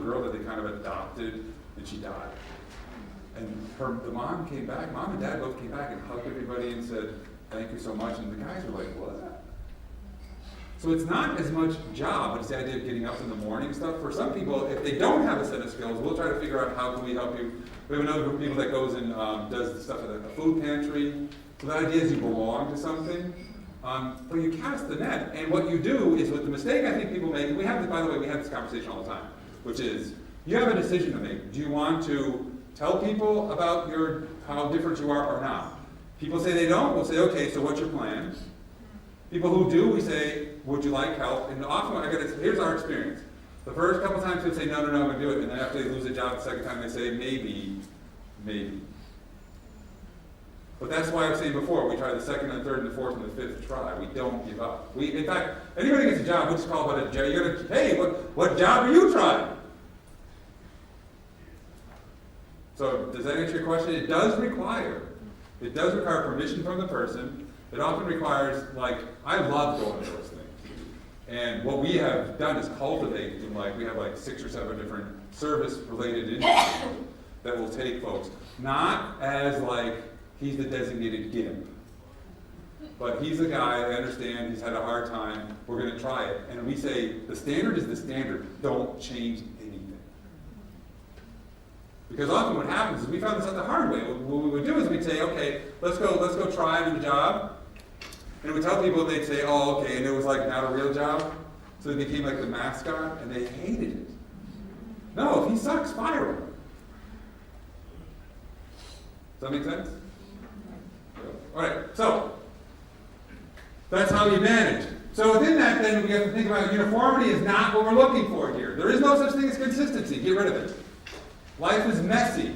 girl that they kind of adopted, and she died. And the mom came back, mom and dad both came back and hugged everybody and said, thank you so much. And the guys were like, what? So it's not as much job, but it's the idea of getting up in the morning stuff. For some people, if they don't have a set of skills, we'll try to figure out how can we help you. We have another group of people that goes and does the stuff at a food pantry. So the idea is you belong to something. But you cast the net, and what you do is, with the mistake I think people make, and we have this, by the way, we have this conversation all the time, which is, you have a decision to make. Do you want to tell people about how different you are or not? People say they don't, we'll say, okay, so what's your plan? People who do, we say, would you like help? And often, here's our experience. The first couple times people say, no, I'm going to do it, and then after they lose a job the second time, they say, maybe. But that's why I was saying before, we try the second and third and the fourth and the fifth try. We don't give up. In fact, anybody gets a job, we just call it a job. You're gonna, hey, what job are you trying? So does that answer your question? It does require permission from the person. It often requires, I love going to those things. And what we have done is cultivate, we have 6 or 7 different service-related industries that will take folks. Not as he's the designated gimp. But he's the guy, I understand, he's had a hard time, we're going to try it. And we say, the standard is the standard, don't change anything. Because often what happens is, we found this out the hard way. What we would do is we'd say, okay, let's go try him in a job. And we tell people, they'd say, oh, okay, and it was not a real job. So they became the mascot, and they hated it. No, if he sucks, fire him. Does that make sense? All right, so that's how you manage. So within that, then, we have to think about uniformity is not what we're looking for here. There is no such thing as consistency. Get rid of it. Life is messy.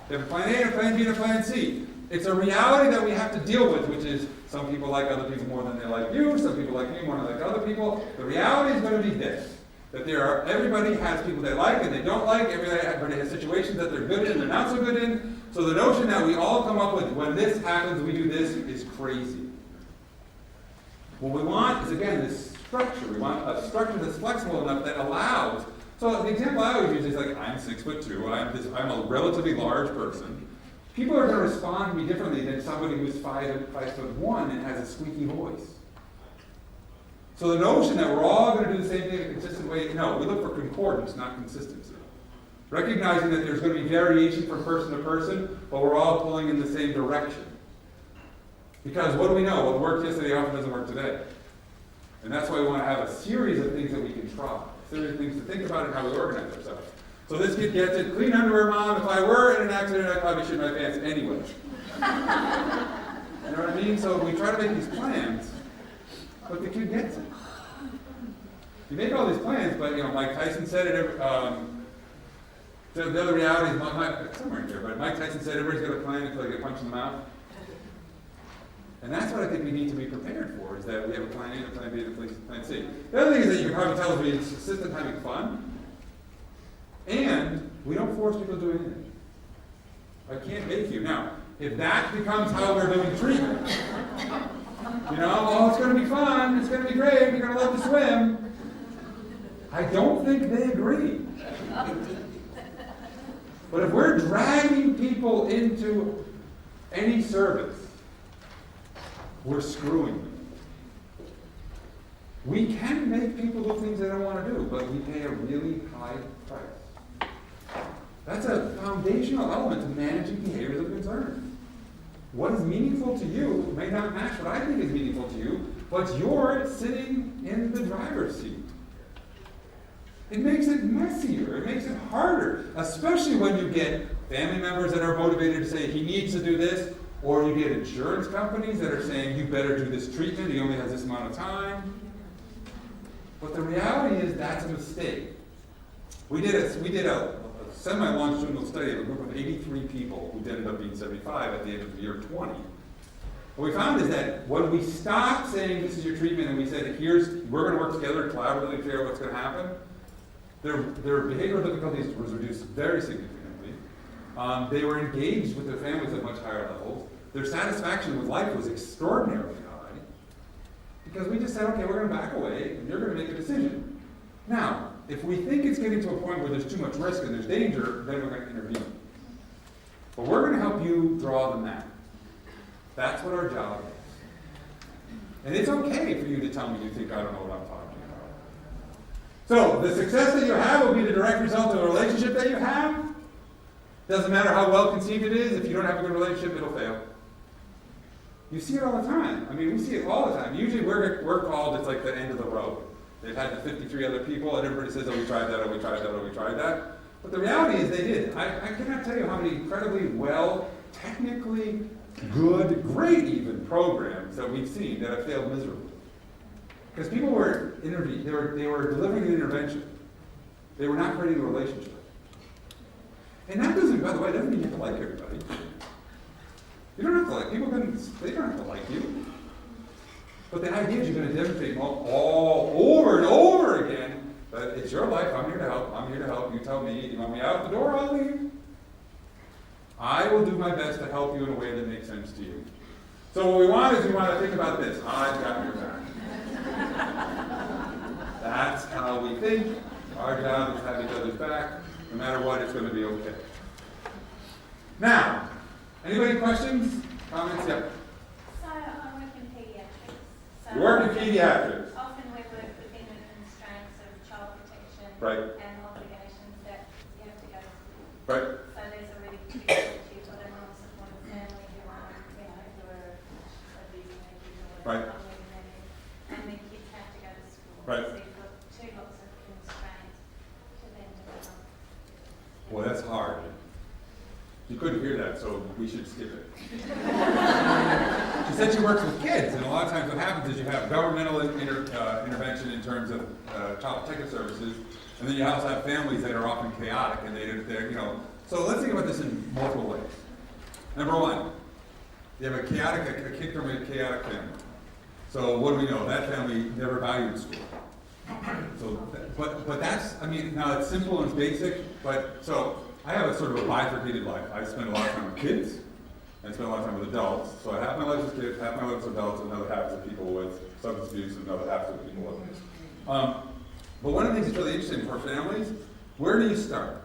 You have a plan A, a plan B, and a plan C. It's a reality that we have to deal with, which is some people like other people more than they like you. Some people like you more than they like other people. The reality is going to be this: that everybody has people they like and they don't like. Everybody has situations that they're good in and they're not so good in. So the notion that we all come up with, when this happens, we do this, is crazy. What we want is, again, this structure. We want a structure that's flexible enough that allows. So the example I always use is I'm 6'2", I'm a relatively large person. People are going to respond to me differently than somebody who's 5'1" and has a squeaky voice. So the notion that we're all going to do the same thing in a consistent way, no, we look for concordance, not consistency. Recognizing that there's going to be variation from person to person, but we're all pulling in the same direction. Because what do we know? What worked yesterday often doesn't work today. And that's why we want to have a series of things that we can try. A series of things to think about and how we organize ourselves. So this kid gets it. Clean underwear, Mom. If I were in an accident, I'd probably shit my pants anyway. You know what I mean? So we try to make these plans, but the kid gets it. You make all these plans, but Mike Tyson said it. The other reality is, somewhere in here, but Mike Tyson said everybody's got a plan until they get punched in the mouth. And that's what I think we need to be prepared for, is that we have a plan A, a plan B, and a plan C. The other thing is that you can probably tell us we're consistent having fun, and we don't force people to do anything. I can't make you. Now, if that becomes how we're doing treatment, it's going to be fun, it's going to be great, you're going to love to swim, I don't think they agree. But if we're dragging people into any service, we're screwing them. We can make people do things they don't want to do, but we pay a really high price. That's a foundational element to managing behaviors of concern. What is meaningful to you may not match what I think is meaningful to you, but you're sitting in the driver's seat. It makes it messier. It makes it harder, especially when you get family members that are motivated to say he needs to do this, or you get insurance companies that are saying you better do this treatment, he only has this amount of time. But the reality is that's a mistake. We did a semi-longitudinal study of a group of 83 people who ended up being 75 at the end of the year 20. What we found is that when we stopped saying this is your treatment and we said we're going to work together collaboratively to figure out what's going to happen, their behavioral difficulties was reduced very significantly. They were engaged with their families at much higher levels. Their satisfaction with life was extraordinarily high. Because we just said, okay, we're going to back away, and you're going to make a decision. Now, if we think it's getting to a point where there's too much risk and there's danger, then we're going to intervene. But we're going to help you draw the map. That's what our job is. And it's okay for you to tell me you think I don't know what I'm talking about. So, the success that you have will be the direct result of the relationship that you have. Doesn't matter how well conceived it is, if you don't have a good relationship, it'll fail. You see it all the time. I mean, we see it all the time. Usually we're called, it's like the end of the road. They've had the 53 other people, and everybody says, oh, we tried that, oh, we tried that, oh, we tried that. But the reality is they did. I cannot tell you how many incredibly well, technically good, great even programs that we've seen that have failed miserably. Because people were interviewed, they were delivering an intervention. They were not creating a relationship. And that doesn't, by the way, doesn't mean you have to like everybody. You don't have to like people. They don't have to like you. But the idea is you're going to demonstrate all over and over again that it's your life. I'm here to help. I'm here to help. You tell me. You want me out the door? I'll leave. I will do my best to help you in a way that makes sense to you. So what we want is we want to think about this. I've got your back. That's how we think. Our job is to have each other's back. No matter what, it's going to be okay. Now, anybody questions? Comments? Yeah. So I work in pediatrics. You work in pediatrics. Often we work within the constraints of child protection Right. and obligations that you have to go to school. Right. So there's a really big issue for the non-supportive family who are, who are abusing their kids or whatever, Right. not letting them in, and the kids have to go to school. Right. So you've got two lots of constraints to then develop. Well, that's hard. You couldn't hear that, so we should skip it. She said she works with kids, and a lot of times what happens is you have governmental intervention in terms of child protective services, and then you also have families that are often chaotic, and they're, So let's think about this in multiple ways. Number one, you have a kid from a chaotic family. So what do we know? That family never valued school. So, but that's, now it's simple and it's basic, but so I have a sort of a bifurcated life. I spend a lot of time with kids, and spend a lot of time with adults. So I half my life with kids, half my life with adults, and another half with people with substance abuse, and another half with people with but one of the things that's really interesting for families, where do you start?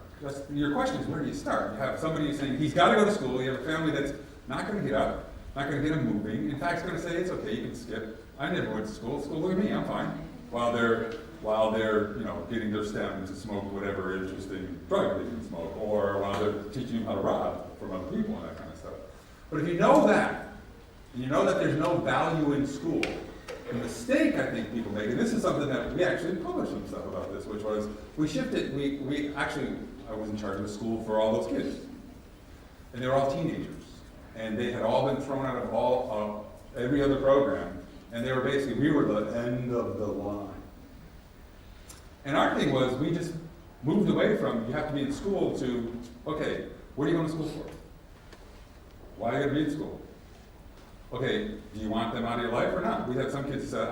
Your question is, where do you start? You have somebody saying, he's got to go to school. You have a family that's not going to get up, not going to get him moving. In fact, it's going to say, it's okay, you can skip. I never went to school. Look at me, I'm fine. While they're getting their STEM to smoke whatever interesting drug they can smoke, or while they're teaching them how to rob from other people and that kind of stuff. But if you know that, and you know that there's no value in school, the mistake I think people make, and this is something that we actually published some stuff about this, which was we shifted. I was in charge of the school for all those kids, and they were all teenagers, and they had all been thrown out of every other program. And they were we were the end of the line. And our thing was, we just moved away from, you have to be in school to, okay, what are you going to school for? Why are you going to be in school? Okay, do you want them out of your life or not? We had some kids who said,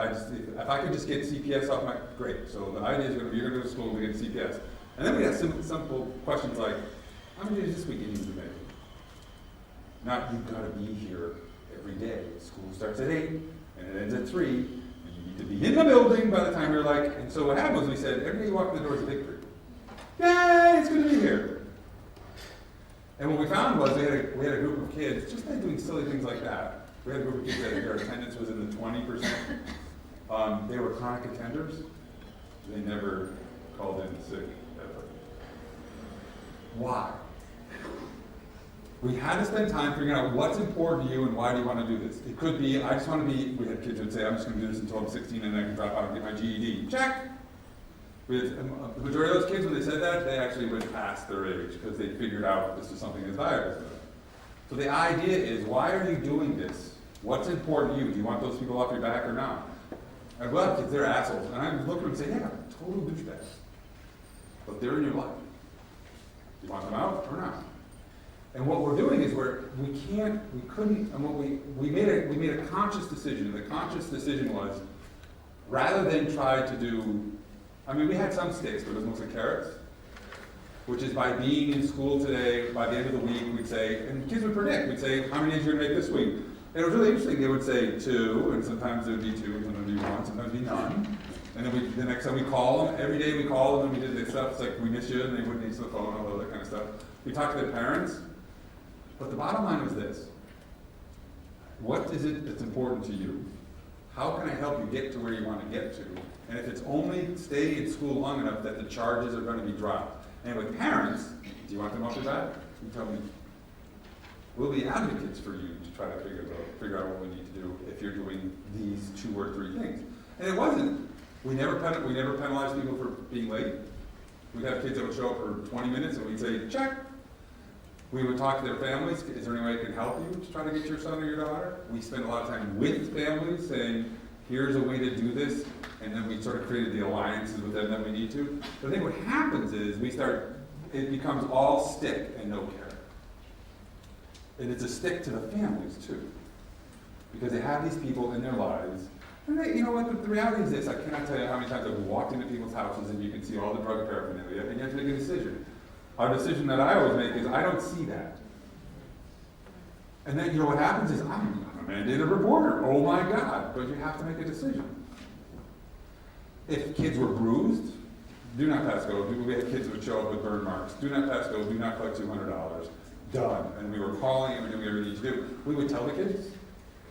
if I could just get CPS off great. So the idea is you're going to go to school to get CPS. And then we had simple questions like, how many days this week you need to make? Not, you've got to be here every day. School starts at 8. And it ends at 3, and you need to be in the building by the time you're and so what happened was we said, every day you walk in the door is a victory. Yay, it's good to be here. And what we found was we had a group of kids, just by doing silly things like that. We had a group of kids that their attendance was in the 20%. They were chronic attenders. They never called in sick ever. Why? We had to spend time figuring out what's important to you and why do you want to do this. It could be, I just want to be, we had kids who would say, I'm just going to do this until I'm 16 and then I can drop out and get my GED. Check! The majority of those kids, when they said that, they actually went past their age because they figured out this is something that's valuable to them. So the idea is, why are you doing this? What's important to you? Do you want those people off your back or not? And well, kids, they're assholes. And I look at them and say, yeah, total douchebags. But they're in your life. Do you want them out or not? And what we're doing is we made a conscious decision. The conscious decision was, rather than try to do, we had some stakes, but it was mostly carrots, which is by being in school today, by the end of the week, we'd say, and kids would predict, we'd say, how many days are you going to make this week? And it was really interesting, they would say 2, and sometimes it would be 2, and sometimes it would be 1, sometimes it would be none. And then the next time we call them, every day we call them and we did this stuff, it's like, we miss you, and they wouldn't answer the phone, all that kind of stuff. We talked to their parents, but the bottom line was this. What is it that's important to you? How can I help you get to where you want to get to? And if it's only stay in school long enough that the charges are going to be dropped. And with parents, do you want them off your back? You tell me. We'll be advocates for you to try to figure out what we need to do if you're doing these 2 or 3 things. And it wasn't. We never penalized people for being late. We'd have kids that would show up for 20 minutes and we'd say, check. We would talk to their families. Is there any way I can help you to try to get your son or your daughter? We spent a lot of time with families saying, here's a way to do this. And then we sort of created the alliances with them that we need to. But I think what happens is it becomes all stick and no care. And it's a stick to the families too. Because they have these people in their lives. And you know what, the reality is this, I cannot tell you how many times I've walked into people's houses and you can see all the drug paraphernalia and you have to make a decision. Our decision that I always make is, I don't see that. And then, you know what happens is, I'm a mandated reporter, oh my God, but you have to make a decision. If kids were bruised, do not pass go. We had kids who would show up with burn marks. Do not pass go, do not collect $200. Done. And we were calling and we were doing everything we need to do. We would tell the kids,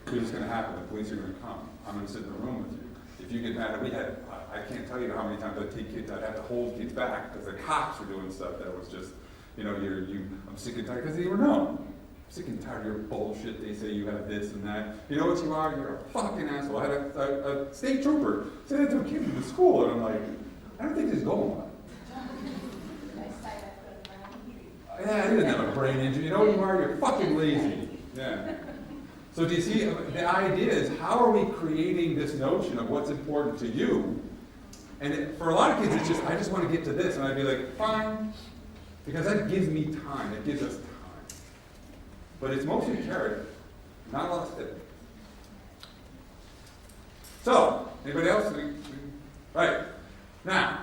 it's just going to happen. The police are going to come. I'm going to sit in the room with you. If you get mad at I can't tell you how many times I'd have to hold kids back because the cops were doing stuff that was just, I'm sick and tired, because they were known. I'm sick and tired of your bullshit. They say you have this and that. You know what you are? You're a fucking asshole. I had a state trooper say that to a kid in the school, and I'm like, I don't think this is going well. Yeah, I didn't have a brain injury. You know what you are? You're fucking lazy. Yeah. So do you see, the idea is, how are we creating this notion of what's important to you? And for a lot of kids, it's just, I just want to get to this. And I'd be like, fine. Because that gives me time. It gives us time. But it's mostly carrot, not a lot of stick. So, anybody else? Right. Now,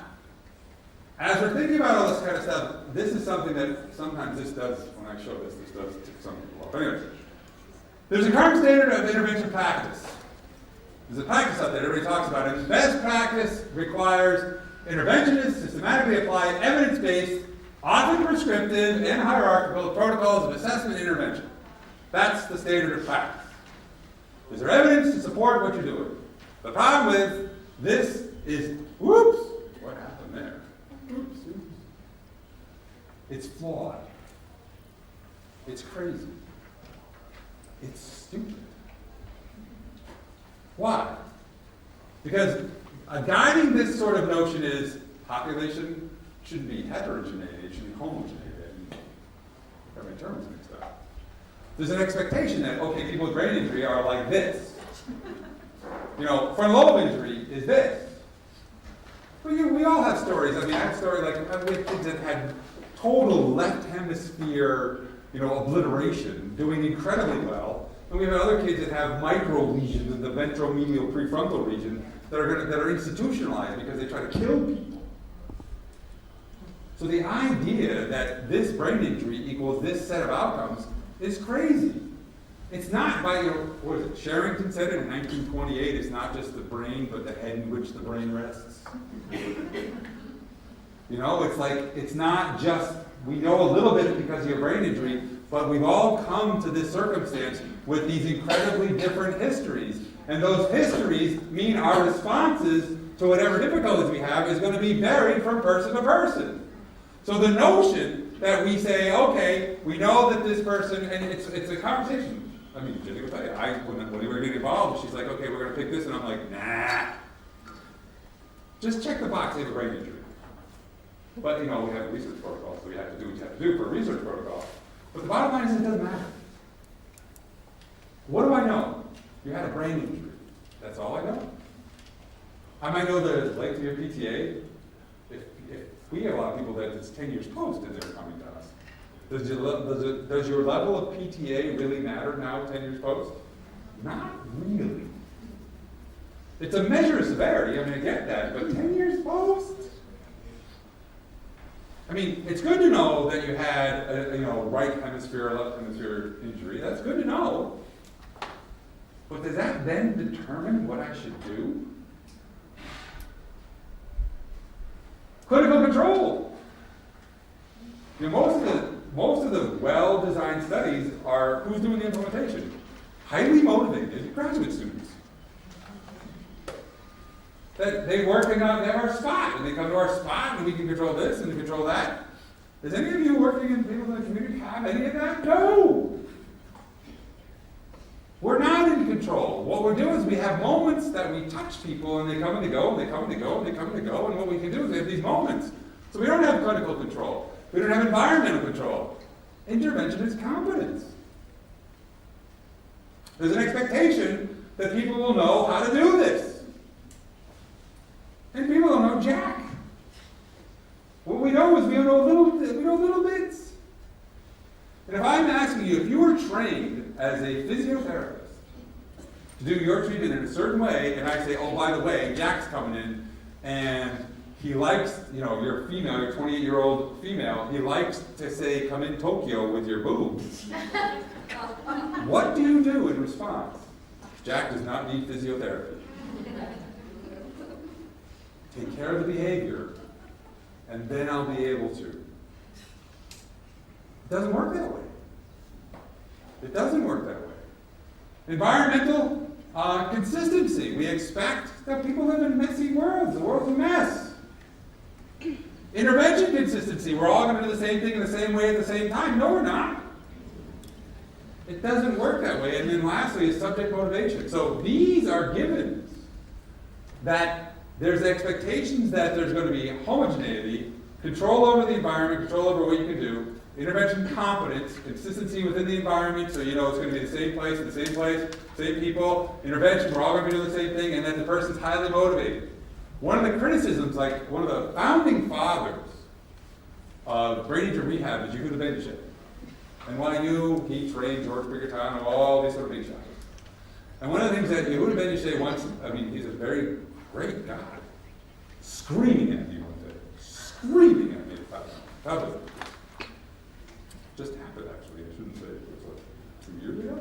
as we're thinking about all this kind of stuff, this is something that sometimes this does, when I show this does tick some people off. Anyways, there's a current standard of intervention practice. There's a practice out there everybody talks about it. Best practice requires interventionists systematically apply evidence-based, often prescriptive and hierarchical protocols of assessment and intervention. That's the standard of practice. Is there evidence to support what you're doing? The problem with this is, whoops, what happened there? Oops. It's flawed. It's crazy. It's stupid. Why? Because guiding this sort of notion is population shouldn't be heterogeneity, it should be homogeneity. Got my terms mixed up. There's an expectation that, okay, people with brain injury are like this. Frontal lobe injury is this. Well, we all have stories. I have a story like we have kids that had total left hemisphere, obliteration, doing incredibly well. And we have other kids that have micro lesions in the ventromedial prefrontal region that are institutionalized because they try to kill people. So the idea that this brain injury equals this set of outcomes is crazy. It's not by, what is it, Sherrington said it in 1928, it's not just the brain, but the head in which the brain rests. It's like, it's not just, we know a little bit because of your brain injury, but we've all come to this circumstance with these incredibly different histories. And those histories mean our responses to whatever difficulties we have is going to be varied from person to person. So the notion that we say, okay, we know that this person, and it's a conversation. I mean, Jenny will tell you, when we were getting involved, she's like, okay, we're going to pick this, and I'm like, nah. Just check the box, they have a brain injury. But, we have a research protocol, so we have to do what you have to do for a research protocol. But the bottom line is it doesn't matter. What do I know? You had a brain injury. That's all I know. I might know the length of your PTA. If we have a lot of people that it's 10 years post and they're coming to us. Does your level of PTA really matter now 10 years post? Not really. It's a measure of severity, I get that, but 10 years post? It's good to know that you had a right hemisphere or left hemisphere injury. That's good to know. But does that then determine what I should do? Clinical control. You know, most of the well-designed studies are who's doing the implementation. Highly motivated graduate students. That they work in they have our spot, and they come to our spot, and we can control this and control that. Does any of you working in people in the community have any of that? No. We're not in control. What we're doing is we have moments that we touch people, and they come and they go, and they come and they go, and they come and they go, and what we can do is we have these moments. So we don't have clinical control. We don't have environmental control. Intervention is competence. There's an expectation that people will know how to do this. And people don't know jack. What we know is we know little bits. And if I'm asking you, if you were trained as a physiotherapist to do your treatment in a certain way, and I say, oh, by the way, Jack's coming in, and he likes, you're female, you're a 28-year-old female, he likes to say, come in Tokyo with your boobs. What do you do in response? Jack does not need physiotherapy. Take care of the behavior, and then I'll be able to. It doesn't work that way. It doesn't work that way. Environmental consistency. We expect that people live in messy worlds. The world's a mess. Intervention consistency. We're all going to do the same thing in the same way at the same time. No, we're not. It doesn't work that way. And then lastly is subject motivation. So these are givens that there's expectations that there's going to be homogeneity, control over the environment, control over what you can do, intervention competence, consistency within the environment, so you know it's going to be the same place, same people, intervention, we're all going to be doing the same thing, and then the person's highly motivated. One of the criticisms, like one of the founding fathers of Brain Injury Rehab is Yehuda Ben-Ishai. NYU, he trained George Brigatano, all these sort of big shots. And one of the things that Yehuda Ben-Ishai wants, he's a very great guy, screaming at me one day, screaming at me about it. Just happened, actually. I shouldn't say it. It was like 2 years ago.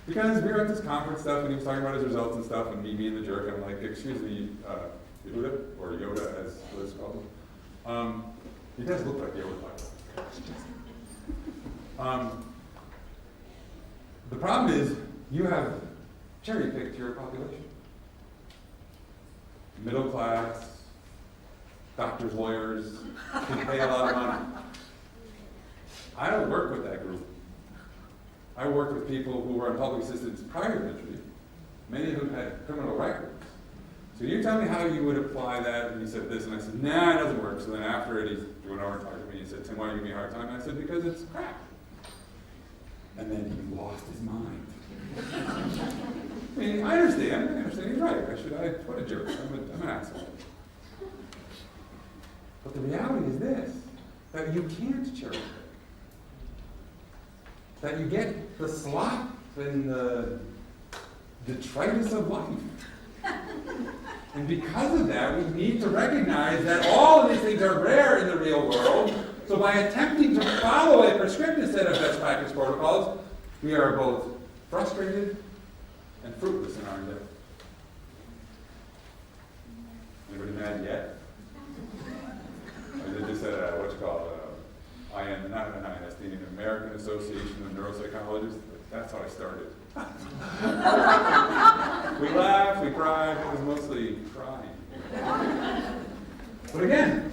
Because we were at this conference stuff, and he was talking about his results and stuff, and me being the jerk, I'm like, excuse me, Yehuda, or Yoda, as Liz called him. He does look like Yoda, by the way. The problem is, you have cherry-picked your population. Middle class, doctors, lawyers, can pay a lot of money. I don't work with that group. I work with people who were on public assistance prior to injury, many of whom had criminal records. So you tell me how you would apply that, and he said this, and I said, nah, it doesn't work. So then after it, he went over and talked to me, and he said, Tim, why do you give me a hard time? And I said, because it's crap. And then he lost his mind. I understand, he's right. What a jerk, I'm an asshole. But the reality is this, that you can't cherry pick. That you get the slop and the detritus of life. And because of that, we need to recognize that all of these things are rare in the real world. So by attempting to follow a prescriptive set of best practice protocols, we are both frustrated and fruitless in our endeavor. Anybody mad yet? I did this at the American Association of Neuropsychologists. That's how I started. We laughed, we cried, it was mostly crying. But again,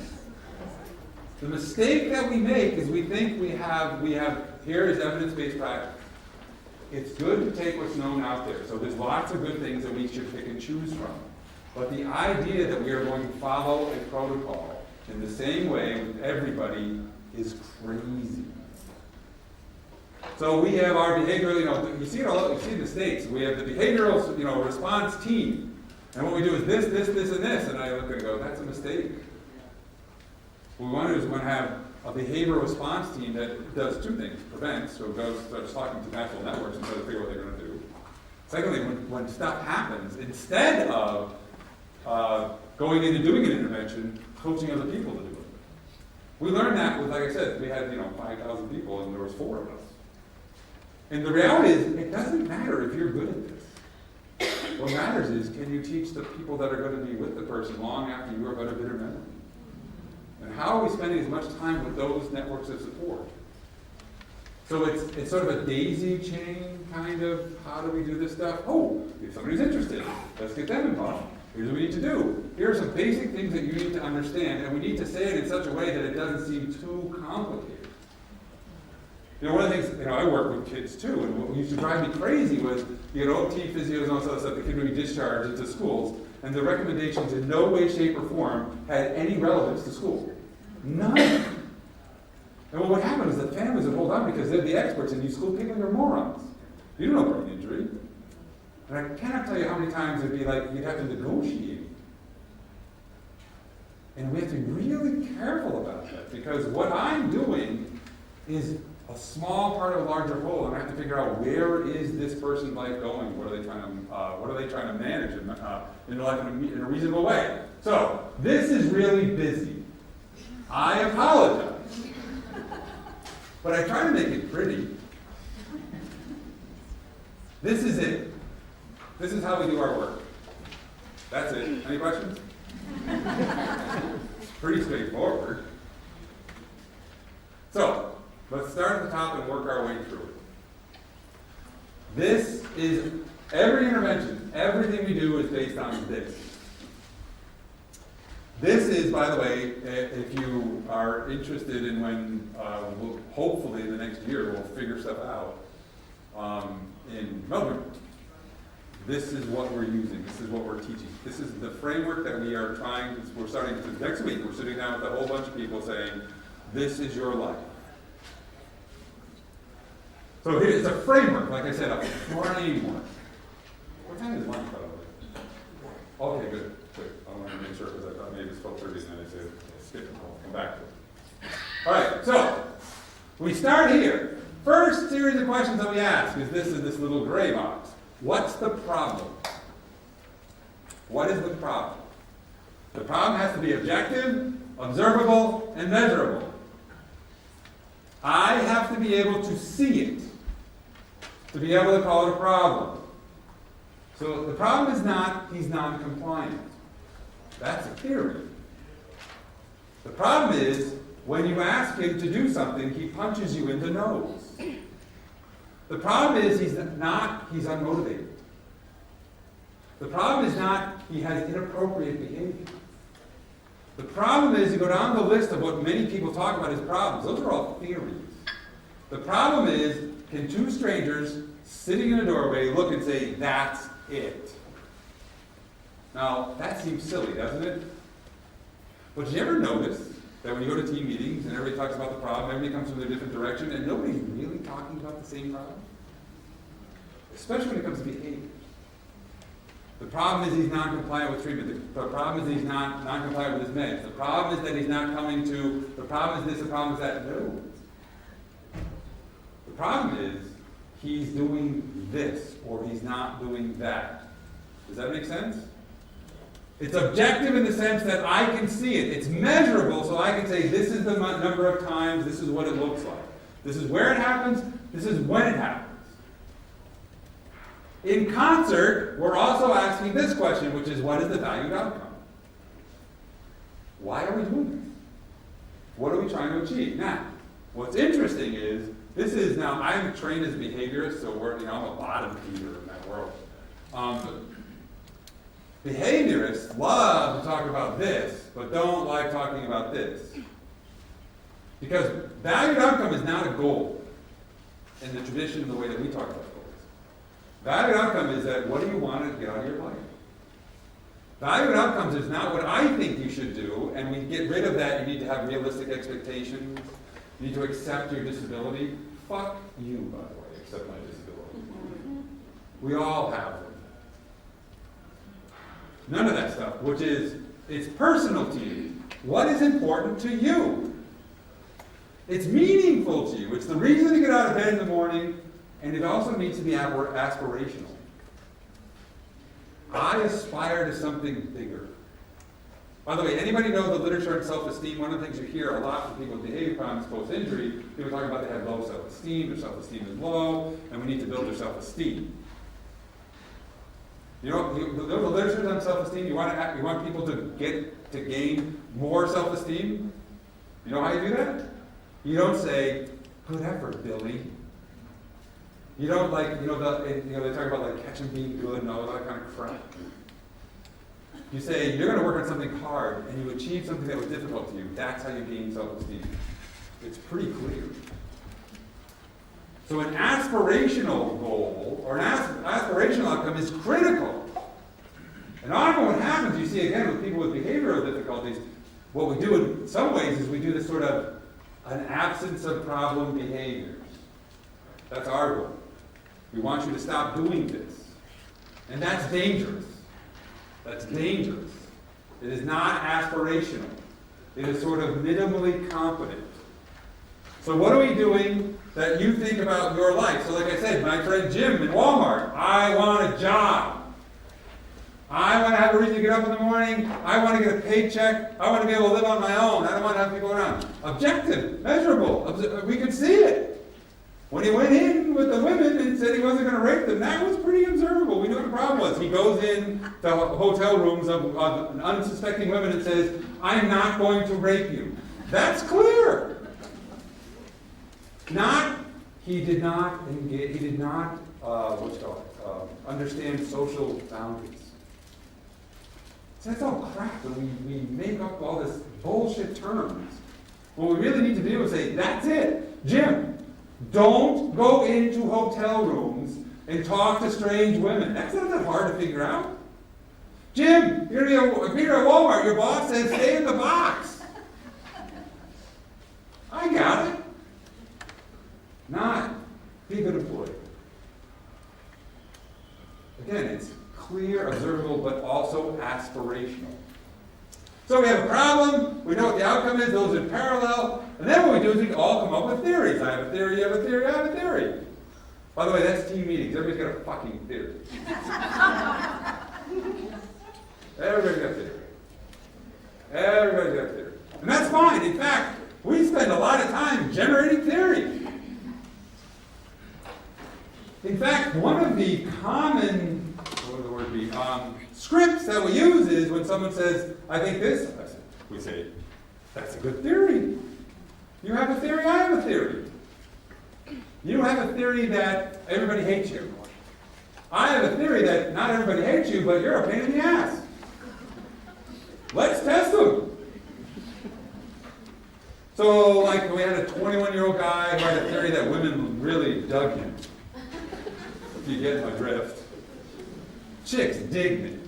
the mistake that we make is we think we have here is evidence-based practice. It's good to take what's known out there. So there's lots of good things that we should pick and choose from. But the idea that we are going to follow a protocol in the same way with everybody is crazy. So we have our behavioral, you see it all, you see it in the States. We have the behavioral, response team. And what we do is this, and this. And I look and go, that's a mistake. What we want to do is we want to have a behavioral response team that does two things. Prevents, so it goes, starts talking to natural networks and tries to figure out what they're going to do. Secondly, when stuff happens, instead of going in and doing an intervention, coaching other people to do it. We learned that with, like I said, we had 5,000 people and there was 4 of us. And the reality is, it doesn't matter if you're good at this. What matters is, can you teach the people that are going to be with the person long after you are better, bitter memory? And how are we spending as much time with those networks of support? So it's sort of a daisy chain kind of, how do we do this stuff? Oh, if somebody's interested, let's get them involved. Here's what we need to do. Here are some basic things that you need to understand, and we need to say it in such a way that it doesn't seem too complicated. You know, one of the things, I work with kids too, and what used to drive me crazy was, OT, physios, and all that stuff, the kid would be discharged into schools, and the recommendations in no way, shape, or form had any relevance to school. None. And what would happen is that families would hold on because they're the experts, and you school people, you're morons. You don't know brain injury. And I cannot tell you how many times it'd be like you'd have to negotiate. And we have to be really careful about that, because what I'm doing is a small part of a larger whole, and I have to figure out where is this person's life going? What are they trying to manage in their life in a reasonable way? So this is really busy. I apologize, but I try to make it pretty. This is it. This is how we do our work. That's it. Any questions? It's pretty straightforward. So, let's start at the top and work our way through it. This is every intervention, everything we do is based on this. This is, by the way, if you are interested in when, we'll, hopefully in the next year, we'll figure stuff out in Melbourne. This is what we're using. This is what we're teaching. This is the framework that we are we're starting to, next week, we're sitting down with a whole bunch of people saying, this is your life. So here, it's a framework, like I said, a framework. What time is lunch, by the way? Okay, good. I wanted to make sure, because I thought maybe it's 12:30, and then I said, skip it, I'll come back to it. All right, so we start here. First series of questions that we ask is this little gray box. What's the problem? What is the problem? The problem has to be objective, observable, and measurable. I have to be able to see it, to be able to call it a problem. So the problem is not he's non-compliant. That's a theory. The problem is when you ask him to do something, he punches you in the nose. The problem is he's unmotivated. The problem is not he has inappropriate behavior. The problem is you go down the list of what many people talk about as problems. Those are all theories. The problem is, can two strangers sitting in a doorway look and say, that's it? Now, that seems silly, doesn't it? But did you ever notice that when you go to team meetings and everybody talks about the problem, everybody comes from a different direction, and nobody's really talking about the same problem? Especially when it comes to behavior. The problem is he's non-compliant with treatment. The problem is he's not non-compliant with his meds. The problem is that he's not coming to, the problem is this, the problem is that. No. The problem is he's doing this, or he's not doing that. Does that make sense? It's objective in the sense that I can see it. It's measurable, so I can say this is the number of times, this is what it looks like. This is where it happens, this is when it happens. In concert, we're also asking this question, which is, what is the valued outcome? Why are we doing this? What are we trying to achieve? Now, what's interesting is, now, I'm trained as a behaviorist, so I'm a bottom feeder in that world. Behaviorists love to talk about this, but don't like talking about this. Because valued outcome is not a goal in the tradition, the way that we talk about goals. Valued outcome is that what do you want to get out of your life? Valued outcomes is not what I think you should do, and we get rid of that. You need to have realistic expectations. You need to accept your disability. Fuck you, by the way, accept my disability. We all have them. None of that stuff, which is, it's personal to you. What is important to you? It's meaningful to you. It's the reason to get out of bed in the morning, and it also needs to be aspirational. I aspire to something bigger. By the way, anybody know the literature on self-esteem? One of the things you hear a lot from people with behavior problems post-injury, people talking about they have low self-esteem, their self-esteem is low, and we need to build their self-esteem. You know the literature on self-esteem? You want people to gain more self-esteem? You know how you do that? You don't say, good effort, Billy. You don't they talk about like catch 'em being good and all that kind of crap. You say, you're going to work on something hard and you achieve something that was difficult to you. That's how you gain self-esteem. It's pretty clear. So an aspirational goal or an aspirational outcome is critical. And often what happens, you see again with people with behavioral difficulties, what we do in some ways is we do this sort of an absence of problem behaviors. That's our goal. We want you to stop doing this. And that's dangerous. That's dangerous. It is not aspirational. It is sort of minimally competent. So what are we doing that you think about your life? So like I said, my friend Jim in Walmart, I want a job. I want to have a reason to get up in the morning. I want to get a paycheck. I want to be able to live on my own. I don't want to have people around. Objective, measurable. We could see it. When he went in with the women and said he wasn't going to rape them, that was pretty observable. We knew what the problem was. He goes in to hotel rooms of unsuspecting women and says, I'm not going to rape you. That's clear. He did not understand social boundaries. So that's all crap, and we make up all this bullshit terms. What we really need to do is say, that's it. Jim, don't go into hotel rooms and talk to strange women. That's not that hard to figure out. Jim, you're at Walmart. Your boss says stay in the box. I got it. Not be a good employee. Again, it's clear, observable, but also aspirational. So we have a problem, we know what the outcome is, those are in parallel, and then what we do is we all come up with theories. I have a theory, you have a theory, I have a theory. By the way, that's team meetings. Everybody's got a fucking theory. Everybody's got a theory. Everybody's got a theory. And that's fine. In fact, we spend a lot of time generating theory. In fact, one of the common, what would the word be, scripts that we use is when someone says, I think this, we say, that's a good theory. You have a theory, I have a theory. You have a theory that everybody hates you. I have a theory that not everybody hates you, but you're a pain in the ass. Let's test them. So, like, we had a 21-year-old guy who had a theory that women really dug him. If you get my drift. Chicks dig me.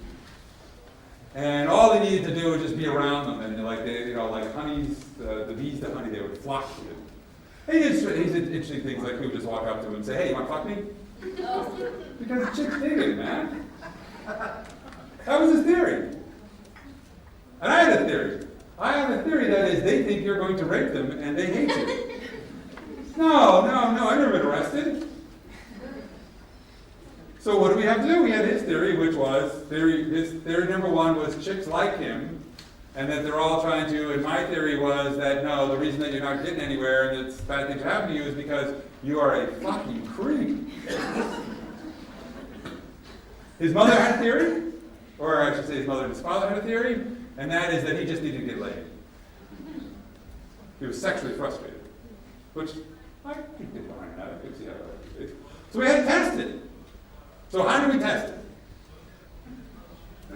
And all they needed to do was just be around them, and like honeys, the bees to honey, they would flock to him. And he did interesting things, like he would just walk up to him and say, hey, you want to fuck me? Because the chicks dig him, man. That was his theory. And I had a theory. I have a theory that is they think you're going to rape them and they hate you. No, I've never been arrested. So what do we have to do? We had his theory, which was, his theory number one was chicks like him, and that they're all trying to, and my theory was that no, the reason that you're not getting anywhere and that bad things happen to you is because you are a fucking creep. His mother had a theory, or I should say his mother and his father had a theory, and that is that he just needed to get laid. He was sexually frustrated, which I could get behind that. I could see how that would be. So we had to test it. So how do we test it?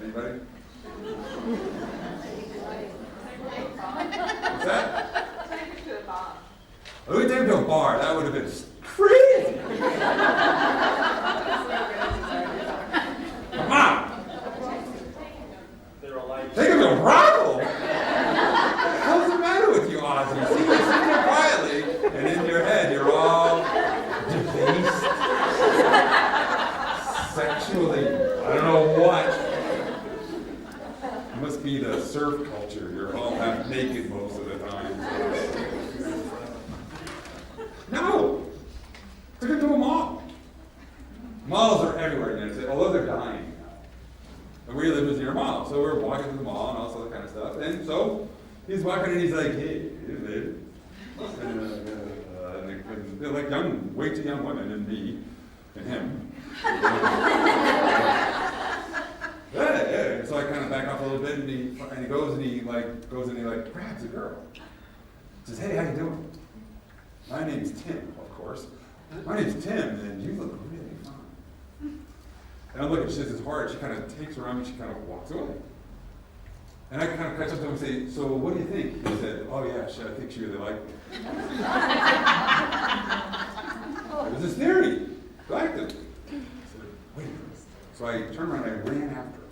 Anybody? What's that? Take it to a bar. Oh, we take him to a bar. That would have been crazy. Come on. Take him to a brothel. What the hell's the matter with you, Ozzy? See, you're sitting there quietly, and in your head, you're all debased. Sexually, I don't know what. It must be the surf culture. You're all half naked most of the time. No! Took him to a mall. Malls are everywhere in the United States, although they're dying now. And we live near a mall, so we're walking to the mall and all this other kind of stuff. And so he's walking and he's like, hey, and they're like young, way too young women and me and him. So I kind of back off a little bit, and he goes and he grabs a girl. Says, hey, how you doing? My name's Tim, of course. My name's Tim, and you look really fine. And I look at she says it's hard. She kind of takes her arm and she kind of walks away. And I kind of catch up to him and say, so what do you think? He said, oh yeah, I think she really liked me. It was his theory. I liked him. I said, wait. So I turned around and I ran after her.